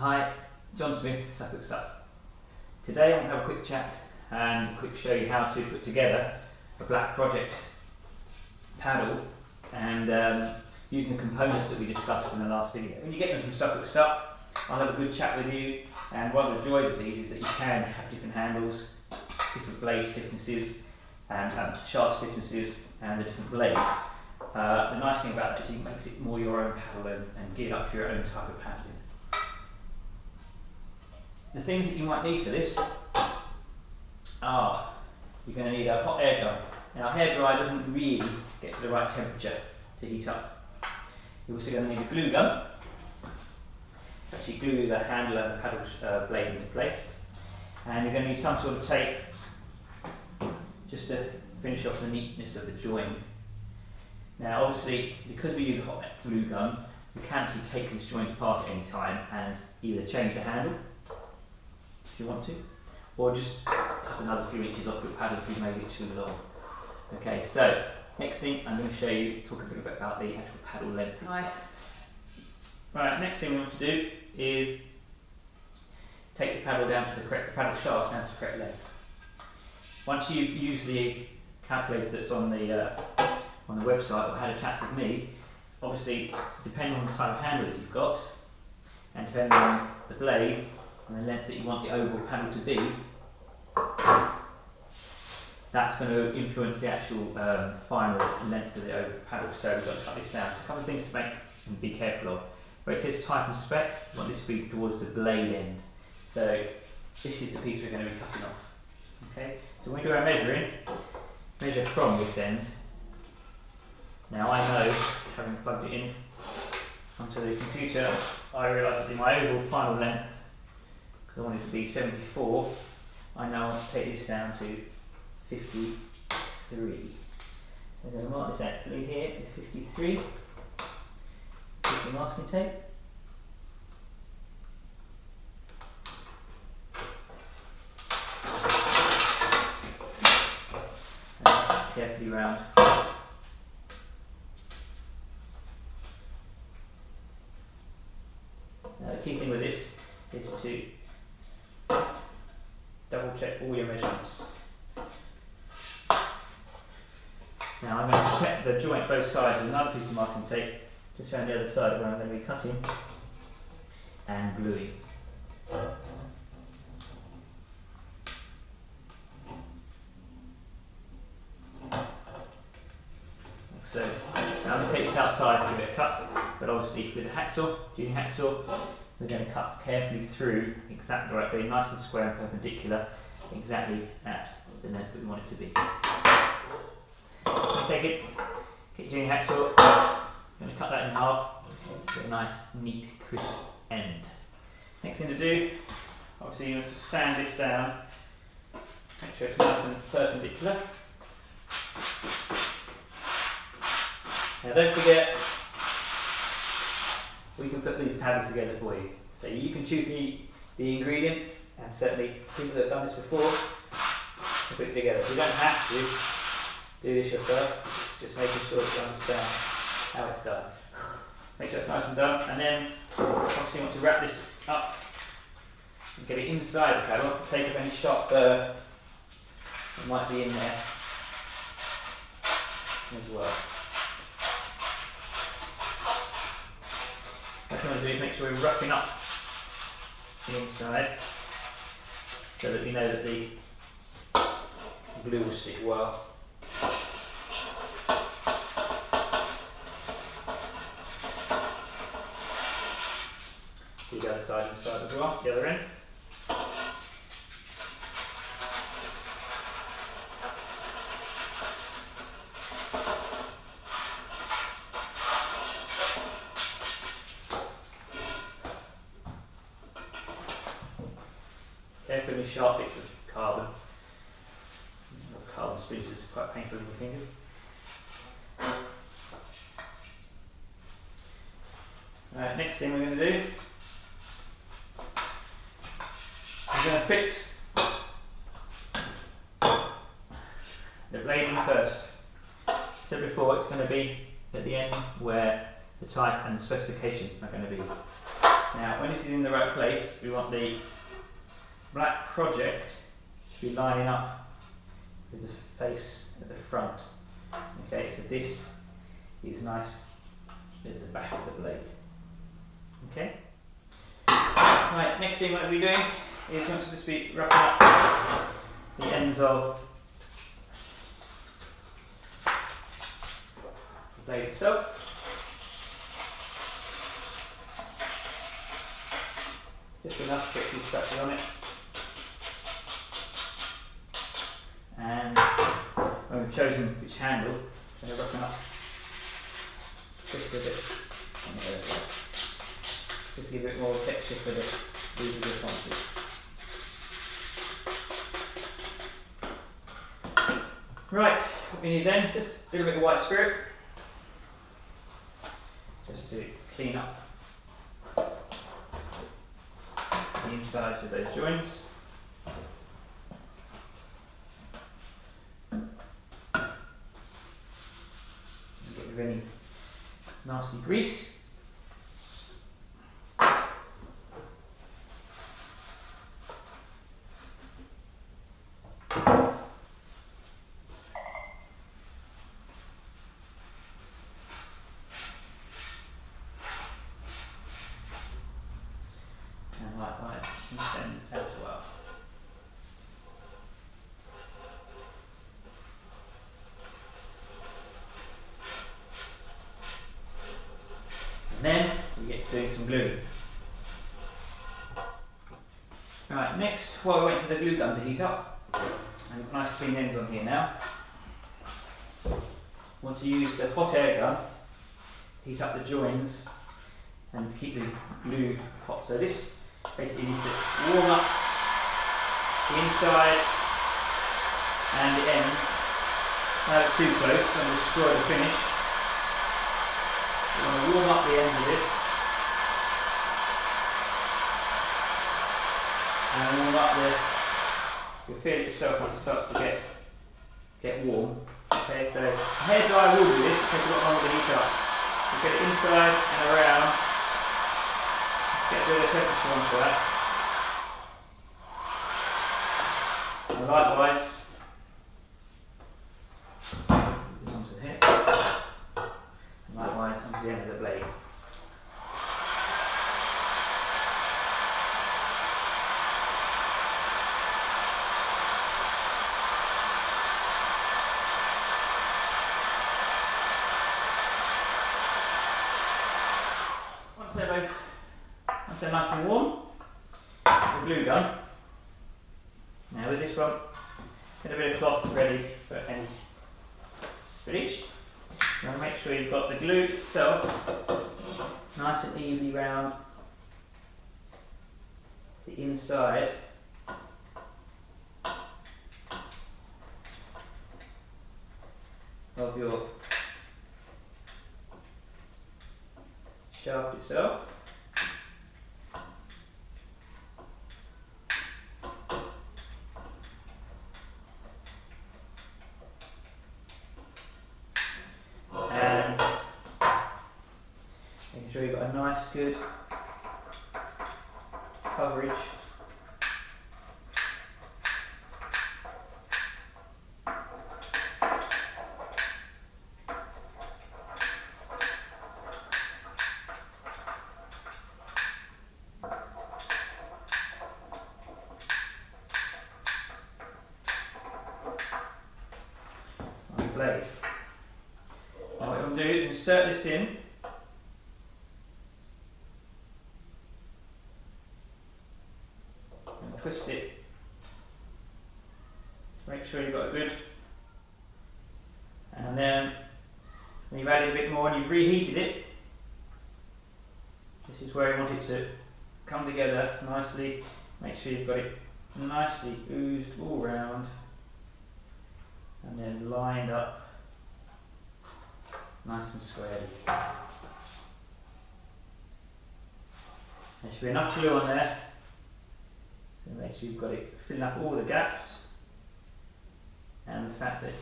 Hi, John Smith, SuffolkSUP. Today I want to have a quick chat and show you how to put together a black project paddle and using the components that we discussed in the last video. When you get them from SuffolkSUP, I'll have a good chat with you, and one of the joys of these is that you can have different handles, different blade stiffnesses and shaft stiffnesses and the different blades. The nice thing about that is it makes it more your own paddle and geared up to your own type of paddling. The things that you might need for this are, you're going to need a hot air gun. Now, a hairdryer doesn't really get to the right temperature to heat up. You're also going to need a glue gun to actually glue the handle and the paddle blade into place. And you're going to need some sort of tape just to finish off the neatness of the join. Now, obviously, because we use a hot glue gun, we can actually take this joint apart at any time and either change the handle if you want to, or just cut another few inches off your paddle if you've made it too long. Okay, so next thing I'm going to show you is talk a bit about the actual paddle length itself. Right, next thing we want to do is take the paddle down to the correct paddle shaft down to the correct length. Once you've used the calculator that's on the website or had a chat with me, obviously depending on the type of handle that you've got and depending on the blade and the length that you want the overall paddle to be, that's going to influence the actual final length of the overall paddle. So we've got to cut this down. So a couple of things to make and be careful of. Where it says type and spec, you want this to be towards the blade end. So this is the piece we're going to be cutting off. Okay. So when we do our measuring, measure from this end. Now I know, having plugged it in onto the computer, I realise that in my overall final length, because I want it to be 74, I now want to take this down to 53. So I'm going to mark this actually here at 53. With the masking tape. And carefully round. Now the key thing with this is to double check all your measurements. Now I'm going to check the joint both sides with another piece of masking tape just around the other side where I'm going to be cutting and gluing. So now I'm going to take this outside and give it a cut, but obviously with the hacksaw, junior hacksaw, we're going to cut carefully through exactly right, very nice and square and perpendicular, exactly at the length that we want it to be. Take it, get your junior hacksaw, I'm going to cut that in half, get a nice, neat, crisp end. Next thing to do, obviously you have to sand this down, make sure it's nice and perpendicular. Now don't forget, we can put these paddles together for you. So you can choose the ingredients, and certainly people that have done this before can put it together. You don't have to do this yourself, just making sure that you understand how it's done. Make sure it's nice and done, and then obviously you want to wrap this up and get it inside the paddle. Take up any sharp burr that might be in there as well. What we want to do is make sure we're roughing up the inside so that we know that the glue will stick well. Do the other side inside as well, the other end. Carefully sharp bits of carbon. Carbon splinters are quite painful in your fingers. Right, next thing we're going to do, we're going to fix the blade in first. So before, it's going to be at the end where the type and the specification are going to be. Now, when this is in the right place, we want the black project to be lining up with the face at the front. Okay, so this is nice at the back of the blade. Okay. Right, next thing we're going to be doing is going to just be roughing up the ends of the blade itself. Just enough to get some scratches on it. And when we've chosen which handle, I'm going to roughen up just a bit on the other side. Just to give it more texture for the losing responses. Right, what we need then is just a little bit of white spirit, just to clean up the insides of those joints. Get rid of any nasty grease. And likewise this end as well. And then we get to doing some gluing. Right, next, while we're waiting for the glue gun to heat up, and we've nice clean ends on here now, want to use the hot air gun to heat up the joins and keep the glue hot. So this basically needs to warm up the inside and the end. Not get too close and destroy the finish. We want to warm up the ends of this and warm up you'll feel it yourself once it starts to get warm. Okay, so hair dry will do this, it takes a lot longer to heat up. So get it inside and around, get a bit of temperature onto that. And likewise, this onto the hip, and likewise onto the end of the blade. Once they're nice and warm, the glue gun. Now with this one, get a bit of cloth ready for any spillage. You want to make sure you've got the glue itself nice and evenly round the inside of your shaft itself. And making sure you've got a nice good coverage blade. Now what I'm going to do is insert this in and twist it to make sure you've got a good, and then when you've added a bit more and you've reheated it, this is where you want it to come together nicely. Make sure you've got it nicely oozed all round and then lined up nice and squarely. There should be enough glue on there to make sure you've got it filling up all the gaps, and the fact that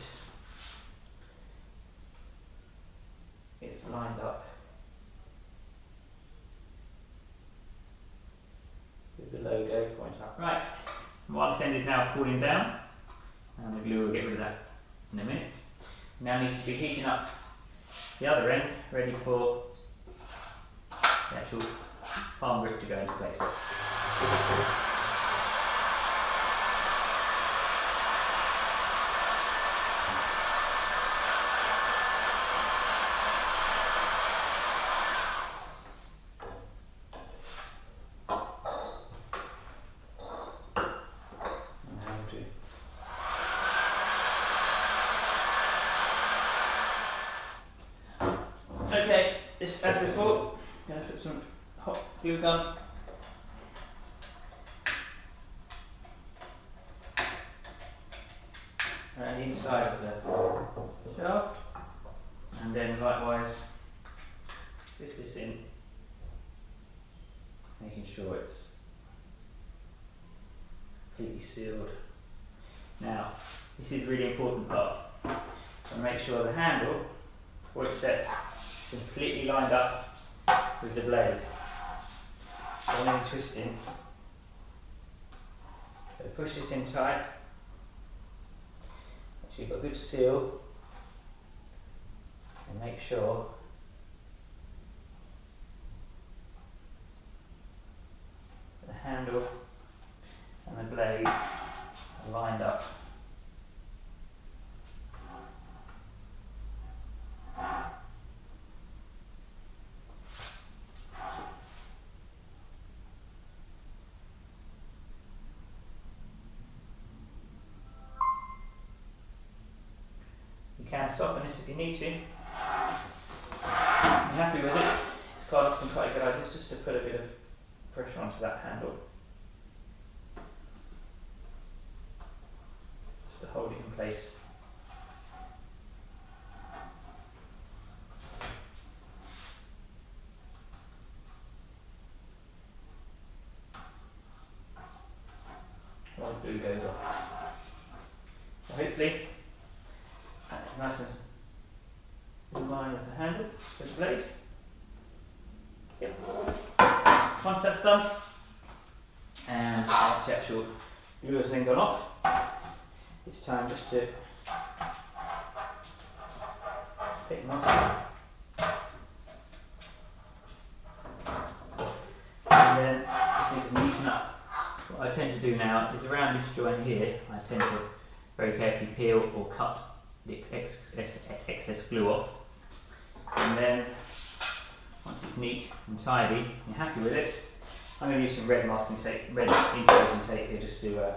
it's lined up while this end is now cooling down, and the glue will get rid of that in a minute. Now need to be heating up the other end, ready for the actual palm grip to go into place. Okay, this, as before, I'm going to put some hot glue gun around the inside of the shaft, and then likewise twist this in, making sure it's completely sealed. Now, this is a really important part, so make sure the handle, before it sets, is completely lined up with the blade. So when I'm twisting, so push this in tight, so you've got a good seal, and make sure the handle and the blade are lined up. You can soften this if you need to. If you're happy with it, it's quite often quite a good idea just to put a bit of pressure onto that handle, just to hold it in place. While the glue goes off. So hopefully it's nice and in line with the handle, with the blade. Yep. Once that's done, and once the actual glue has then gone off, it's time just to take the nozzle off. And then just need to neaten up. What I tend to do now is around this joint here, I tend to very carefully peel or cut the excess glue off, and then once it's neat and tidy and you're happy with it, I'm going to use some red masking tape, red insulating tape here just to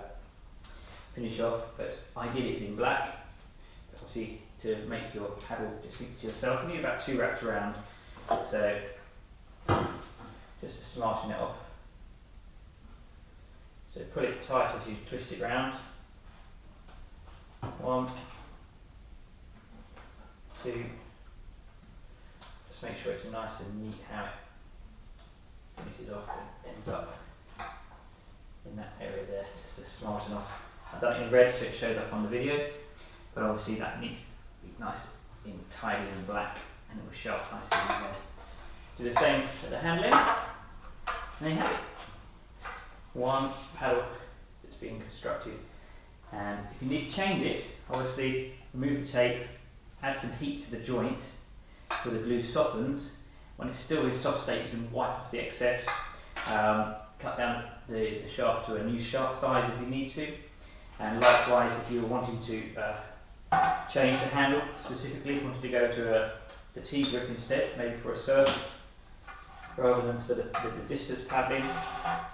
finish off, but ideally it's in black, but obviously to make your paddle distinct to yourself you need about 2 wraps around, so just to smarten it off. So pull it tight as you twist it round. 1, 2, just make sure it's nice and neat how it finishes off and ends up in that area there, just to smarten off. I've done it in red so it shows up on the video, but obviously that needs to be nice and tidy and black, and it will show up nicely in there. Do the same at the handle end, and there you have it. One paddle that's being constructed. And if you need to change it, obviously remove the tape, add some heat to the joint so the glue softens. When it's still in soft state, you can wipe off the excess, cut down the shaft to a new shaft size if you need to. And likewise, if you're wanting to change the handle, specifically if you wanted to go to the T-grip instead, maybe for a surf, rather than for the distance paddling,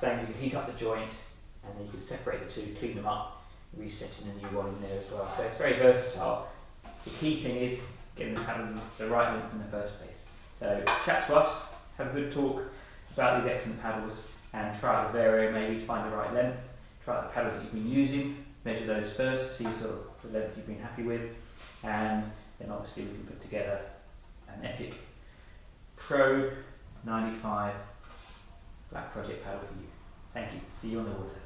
same, you can heat up the joint and then you can separate the two, clean them up, resetting a new one in there as well. So it's very versatile. The key thing is getting the paddle the right length in the first place. So chat to us, have a good talk about these excellent paddles, and try out the Vario maybe to find the right length. Try out the paddles that you've been using, measure those first to see sort of the length you've been happy with, and then obviously we can put together an epic Pro 95 black project paddle for you. Thank you. See you on the water.